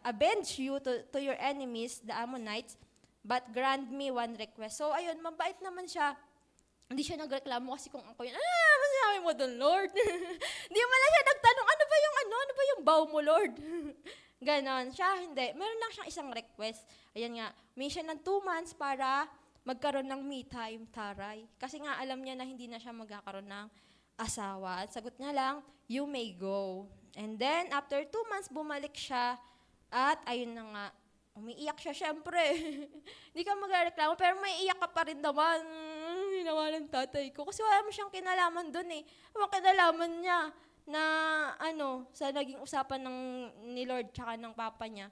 avenged you to your enemies, the Ammonites, but grant me one request. So ayun, mabait naman siya. Hindi siya nagreklamo kasi kung ako yun, masasabi mo doon, Lord? Hindi mo lang siya nagtanong, ano ba yung vow mo, Lord? Ganon. Siya, hindi. Meron lang siyang isang request. Ayan nga, may siya ng 2 months para magkaroon ng me time, taray. Kasi nga, alam niya na hindi na siya magkakaroon ng asawa. At sagot niya lang, you may go. And then, after 2 months, bumalik siya. At ayun na nga, umiiyak siya, syempre. Hindi ka magreklamo, pero may iyak ka pa rin naman. Ginawa ng tatay ko. Kasi wala mo siyang kinalaman dun eh. Ang kinalaman niya na sa naging usapan ni Lord tsaka ng papa niya.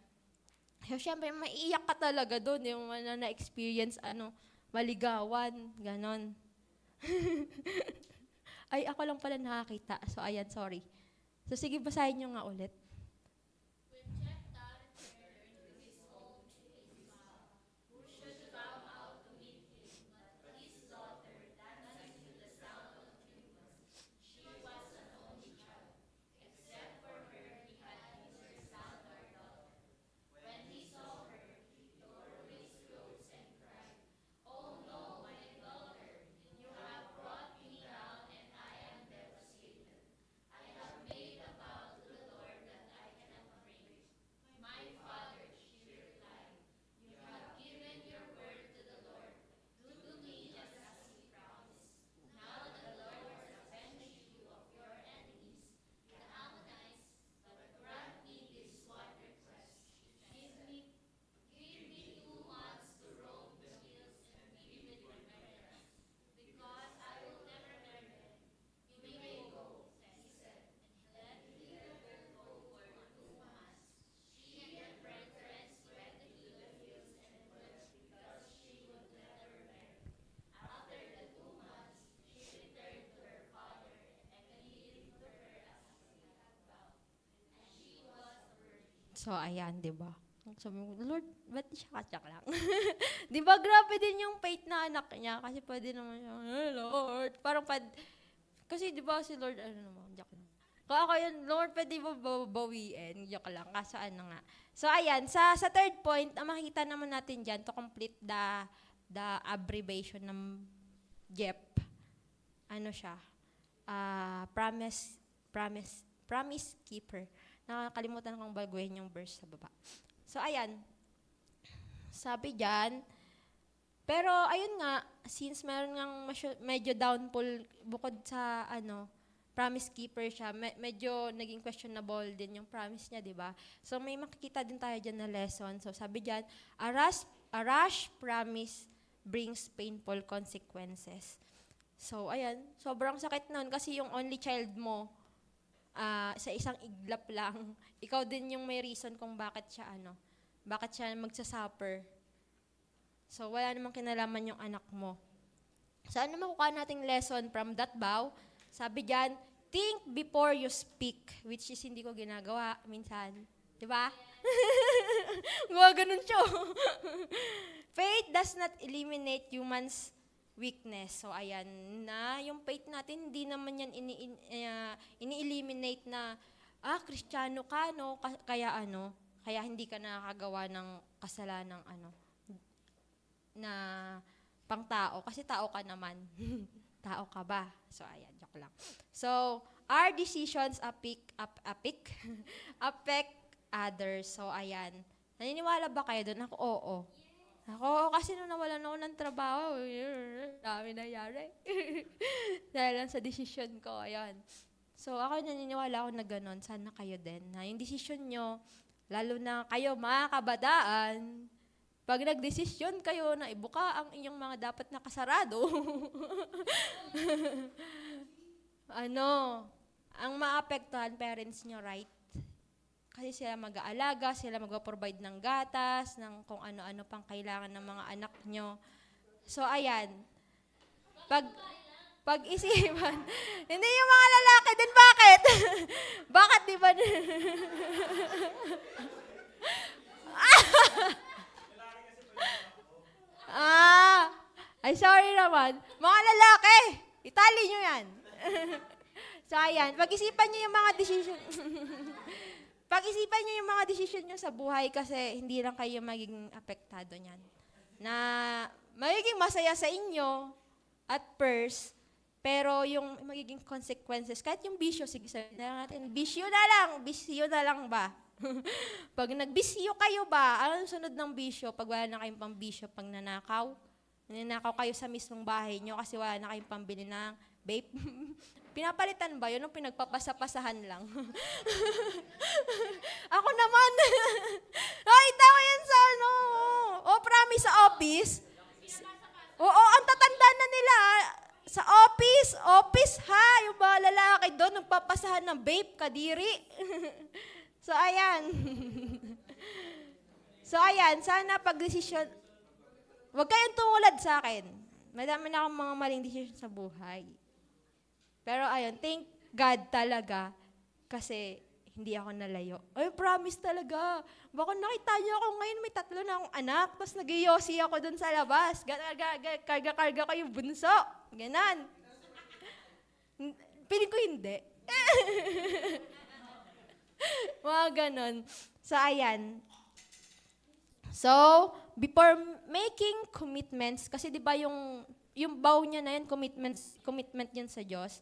So, syempre, maiiyak ka talaga dun. Yung na-experience, maligawan, ganon. Ay, ako lang pala nakakita. So, ayan, sorry. So, sige, basahin niyo nga ulit. So, ayan, di ba? Sabi ko, Lord, ba't di siya katsak lang? Di ba, grabe din yung faith na anak niya. Kasi pwede naman siya, Lord, parang kasi di ba si Lord, ano naman, joke lang. Kung ako yun, Lord, pwede ba bawiin? Joke lang, kaso ano nga. So, ayan, sa third point, ang makikita naman natin dyan to complete the abbreviation ng JEP. Ano siya? Promise keeper. Nakakalimutan kong baguhin yung verse sa baba. So, ayan. Sabi dyan, pero, ayun nga, since meron ngang medyo downfall, bukod sa, promise keeper siya, medyo naging questionable din yung promise niya, di ba? So, may makikita din tayo dyan na lesson. So, sabi dyan, a rash promise brings painful consequences. So, ayan, sobrang sakit nun kasi yung only child mo, sa isang iglap lang, ikaw din yung may reason kung bakit siya magsasuffer. So, wala namang kinalaman yung anak mo. So, ano makukuha nating lesson from that vow? Sabi dyan, think before you speak, which is hindi ko ginagawa minsan. Di ba? Ganun siya. Faith does not eliminate humans' weakness. So, ayan na, yung faith natin, hindi naman yan ini-eliminate na, Kristiyano ka, no? Kaya hindi ka nakakagawa ng kasalanan na pang-tao. Kasi tao ka naman. Tao ka ba? So, ayan, joke lang. So, our decisions affect others. So, ayan. Naniniwala ba kayo doon? Ako, oo. Ako, kasi nung nawalan ako ng trabaho, dami nangyari. Dahil lang sa decision ko, ayan. So, ako naniniwala ako na gano'n. Sana kayo din. Na yung decision nyo, lalo na kayo mga kabadaan, pag nagdesisyon kayo na ibuka ang inyong mga dapat nakasarado, ang maapektuhan parents nyo, right? Kasi sila mag-aalaga, sila mag-provide ng gatas, ng kung ano-ano pang kailangan ng mga anak nyo. So, ayan. Pag-isipan. Hindi yung mga lalaki din, bakit? Bakit, di ba? Ay, sorry naman. Mga lalaki, itali nyo yan. So, ayan. Pag-isipan nyo yung mga decision. Pag-isipan nyo yung mga decision nyo sa buhay kasi hindi lang kayo magiging apektado niyan. Na magiging masaya sa inyo at first, pero yung magiging consequences, kahit yung bisyo, sige sabihin na natin, bisyo na lang ba? Pag nagbisyo kayo ba, anong sunod ng bisyo? Pag wala na kayong pambisyo, pag nanakaw kayo sa mismong bahay nyo kasi wala na kayong pambili ng vape. Pinapalitan ba yun o pinagpapasapasahan lang? Ako naman. Nakita ko yan sa promise sa office. Oo, ang tatanda na nila. Sa office ha, yung mga lalaki doon, nagpapasahan ng vape, kadiri. So, ayan. Sana pag-desisyon, huwag kayong tumulad sa akin. Madami na akong mga maling desisyon sa buhay. Pero ayun, thank God talaga kasi hindi ako nalayo. Ay, promise talaga. Baka nakita niyo ako ngayon, may 3 na akong anak, tapos nag-yosi ako dun sa labas. Karga-karga ko yung bunso. Ganon. Piling ko hindi. Mga ganon. So, ayan. So, before making commitments, kasi di ba yung vow niya na yun, commitment yun sa Diyos,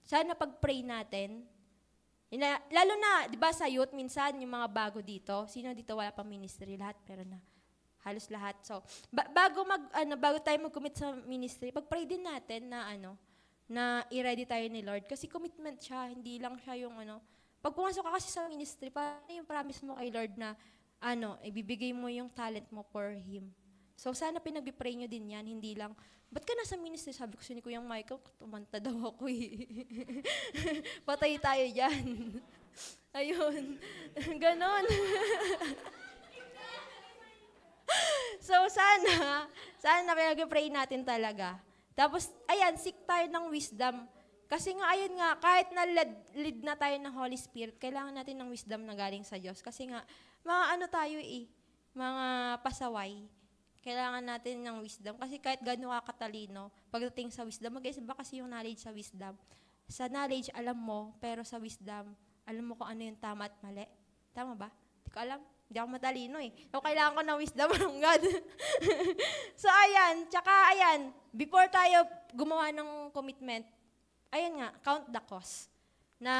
sana pag-pray natin, lalo na, di ba sa youth, minsan yung mga bago dito, sino dito wala pang ministry, lahat, pero na, halos lahat. So, bago tayo mag-commit sa ministry, pag-pray din natin na i-ready tayo ni Lord, kasi commitment siya, hindi lang siya yung pag pumasok ka kasi sa ministry, paano yung promise mo kay Lord na, ibibigay mo yung talent mo for Him. So, sana pinag-pray nyo din yan, hindi lang, ba't ka nasa ministry? Sabi ko ni Kuya Michael, tumanta daw ako eh. Patay tayo dyan. Ayun. Ganon. So, sana pinag-pray natin talaga. Tapos, ayan, seek tayo ng wisdom. Kasi nga, ayun nga, kahit na lead na tayo ng Holy Spirit, kailangan natin ng wisdom na galing sa Diyos. Kasi nga, mga ano tayo mga pasaway. Kailangan natin ng wisdom. Kasi kahit gano'n ka katalino, pagdating sa wisdom, mag-iiba kasi yung knowledge sa wisdom. Sa knowledge, alam mo, pero sa wisdom, alam mo kung ano yung tama at mali. Tama ba? Hindi ko alam. Hindi ako matalino So, kailangan ko ng wisdom ng God. So, ayan. Tsaka, ayan. Before tayo gumawa ng commitment, ayan nga, count the cost. Na,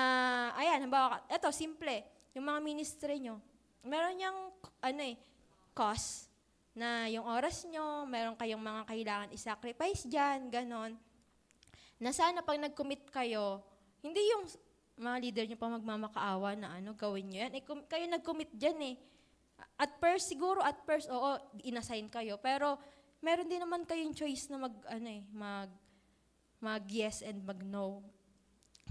ayan, halimbawa, eto, simple. Yung mga ministry nyo, meron yung, cost. Na yung oras nyo, meron kayong mga kailangan i-sacrifice dyan, ganon. Na sana pag nag-commit kayo, hindi yung mga leader nyo pa magmamakaawa na gawin nyo yan. Kayo nag-commit dyan At first, oo, inassign kayo. Pero, meron din naman kayong choice na mag yes and mag no.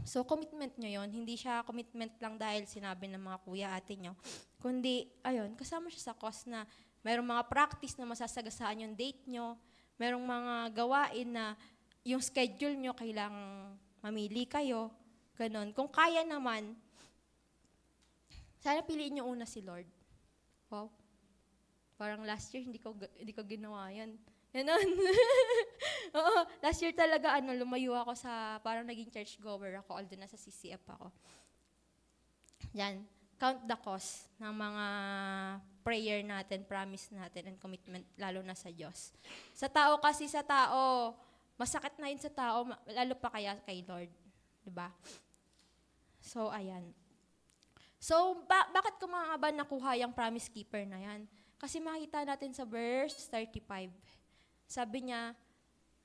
So, commitment nyo yon. Hindi siya commitment lang dahil sinabi ng mga kuya ate nyo. Kundi, ayun, kasama siya sa cost na merong mga practice na masasagasaan yung date nyo. Merong mga gawain na yung schedule nyo kailangang mamili kayo. Ganon. Kung kaya naman, sana piliin nyo una si Lord. Wow. Parang last year, hindi ko ginawa yan. Ganon. Oo, last year talaga, lumayo ako parang naging churchgoer ako, although nasa CCF ako. Yan. Count the cost ng mga prayer natin, promise natin, and commitment, lalo na sa Diyos. Sa tao, masakit na yun sa tao, lalo pa kaya kay Lord. Diba? So, ayan. So, bakit ko mga ba nakuha yung promise keeper na yan? Kasi makita natin sa verse 35. Sabi niya,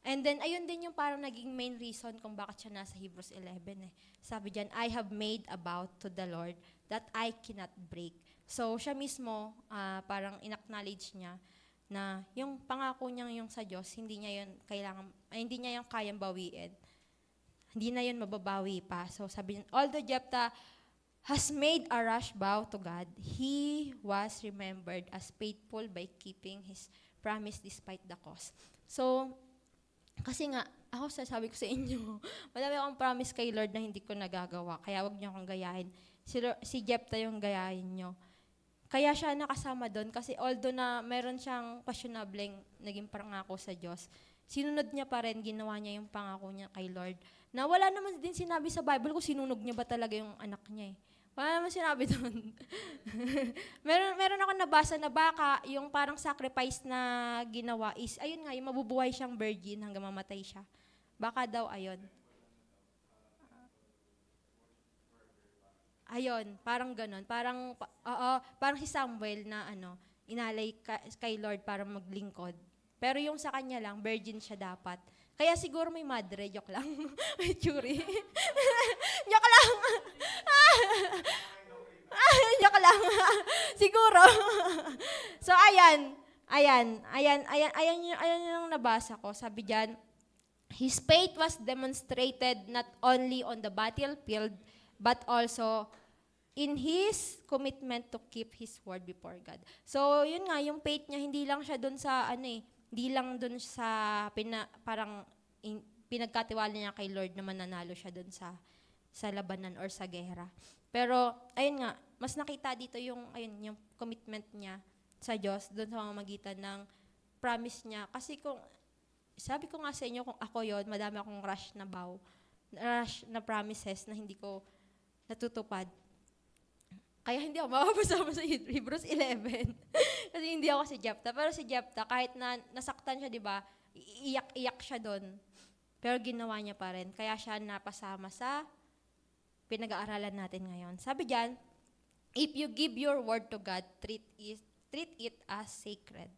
and then, ayun din yung parang naging main reason kung bakit siya nasa Hebrews 11 Sabi diyan, I have made a vow to the Lord that I cannot break. So, siya mismo, parang in-acknowledge niya na yung pangako niya yung sa Diyos, hindi niya yung kayang bawiin. Hindi na yun mababawi pa. So, sabi niya, although Jephthah has made a rash vow to God, he was remembered as faithful by keeping his promise despite the cost. So, kasi nga, ako sasabi ko sa inyo, madami akong promise kay Lord na hindi ko nagagawa, kaya wag niyo akong gayahin. Si Jephthah yung gayahin niyo. Kaya siya nakasama doon kasi although na meron siyang questionableng naging pangako sa Diyos, sinunod niya pa rin, ginawa niya yung pangako niya kay Lord. Na wala naman din sinabi sa Bible kung sinunog niya ba talaga yung anak niya Wala naman sinabi doon. meron ako nabasa na baka yung parang sacrifice na ginawa is, ayun nga, yung mabubuhay siyang virgin hanggang mamatay siya. Baka daw, ayun. Ayun, parang ganon. Parang si Samuel na inalay kay Lord para maglingkod. Pero yung sa kanya lang, virgin siya dapat. Kaya siguro may madre, joke lang. May churi. Joke lang. Joke lang. Siguro. So, ayan yung nabasa ko. Sabi diyan, his faith was demonstrated not only on the battlefield, but also in his commitment to keep his word before God. So, yun nga, yung faith niya, hindi lang siya dun sa, hindi lang dun sa, pinagkatiwala niya kay Lord na mananalo siya dun sa labanan or sa gera. Pero, ayun nga, mas nakita dito yung commitment niya sa Diyos, dun sa pamamagitan ng promise niya. Kasi sabi ko nga sa inyo, kung ako yon, madami akong rush na promises na hindi ko natutupad. Kaya hindi ako makapasama sa Hebrews 11. Kasi hindi ako si Jephthah. Pero si Jephthah, kahit na nasaktan siya, di ba, iyak siya doon. Pero ginawa niya pa rin. Kaya siya napasama sa pinag-aaralan natin ngayon. Sabi diyan, if you give your word to God, treat it as sacred.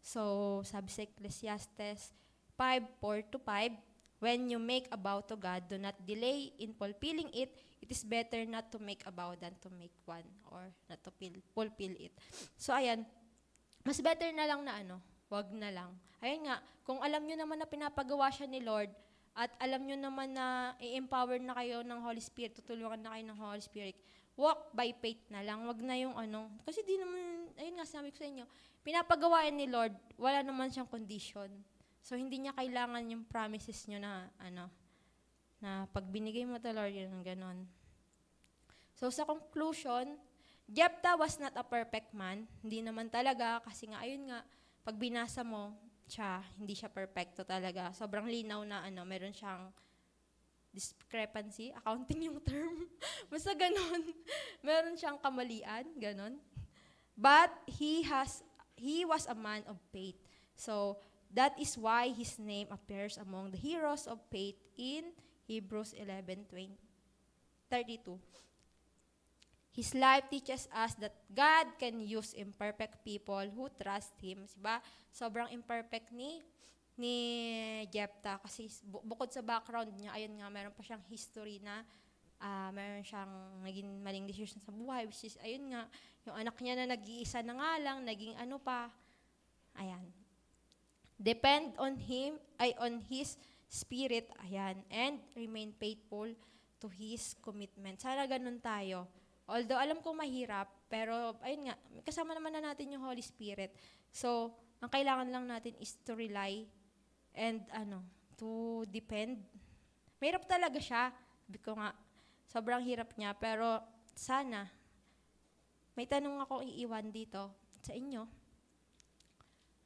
So, sabi sa Ecclesiastes 5:4-5, when you make a vow to God, do not delay in fulfilling it. It is better not to make a vow than to make one or not to fulfill it. So, ayan, mas better na lang na wag na lang. Ayun nga, kung alam nyo naman na pinapagawa siya ni Lord, at alam nyo naman na i-empower na kayo ng Holy Spirit, tutulungan na kayo ng Holy Spirit, walk by faith na lang, wag na yung kasi di naman, ayun nga, sabi ko sa inyo, pinapagawa ni Lord, wala naman siyang condition. So, hindi niya kailangan yung promises nyo na, Na pag binigay mo to Lord, yun ang ganon. So sa conclusion, Jephthah was not a perfect man. Hindi naman talaga, kasi nga, ayun nga, pag binasa mo siya, hindi siya perfecto talaga. Sobrang linaw na meron siyang discrepancy, accounting yung term. Basta ganon. Meron siyang kamalian, ganon. But he was a man of faith. So that is why his name appears among the heroes of faith in Hebrews 11:32. His life teaches us that God can use imperfect people who trust Him. Diba? Sobrang imperfect ni Jephthah kasi bukod sa background niya, ayun nga, meron pa siyang history na meron siyang naging maling decision sa buhay, which is, ayun nga, yung anak niya na nag-iisa na nga lang, naging ano pa, ayan. Depend on Him, on His Spirit, ayan, and remain faithful to His commitment. Sana ganun tayo. Although alam ko mahirap, pero ayun nga, kasama naman na natin yung Holy Spirit. So, ang kailangan lang natin is to rely and to depend. Mahirap talaga siya. Sabi ko nga, sobrang hirap niya, pero sana, may tanong ako iiwan dito sa inyo.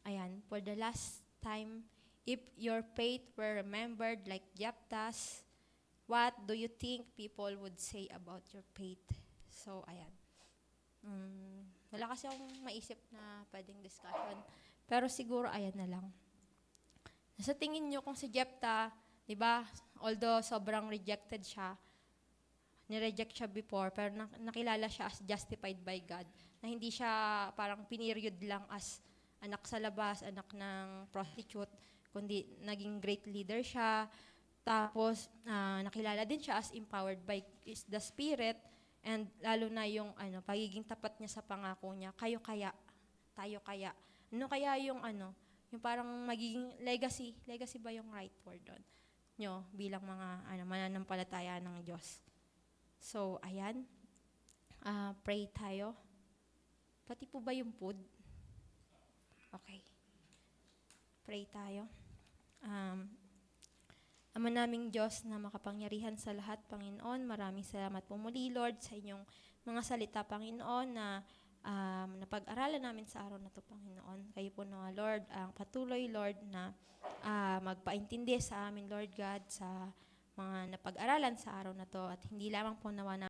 Ayan, for the last time, if your faith were remembered like Jephthah's, what do you think people would say about your faith? So, ayan. Wala kasi akong maisip na pwedeng discussion. Pero siguro, ayan na lang. Sa tingin nyo, kung si Jephthah, di ba, although sobrang rejected siya, nireject siya before, pero nakilala siya as justified by God, na hindi siya parang pineriod lang as anak sa labas, anak ng prostitute, kundi naging great leader siya. Tapos, nakilala din siya as empowered by the Spirit, and lalo na yung pagiging tapat niya sa pangako niya, kayo kaya, tayo kaya. Ano kaya yung yung parang magiging legacy ba yung right word doon? Nyo, bilang mga mananampalataya ng Diyos. So, ayan. Pray tayo. Pati po ba yung food? Okay. Pray tayo. Ama naming Diyos na makapangyarihan sa lahat, Panginoon, maraming salamat po muli, Lord, sa inyong mga salita, Panginoon, na napag-aralan namin sa araw na to, Panginoon. Kayo po na, Lord, ang patuloy, Lord, na magpaintindi sa amin, Lord God, sa mga napag-aralan sa araw na to, at hindi lamang po nawa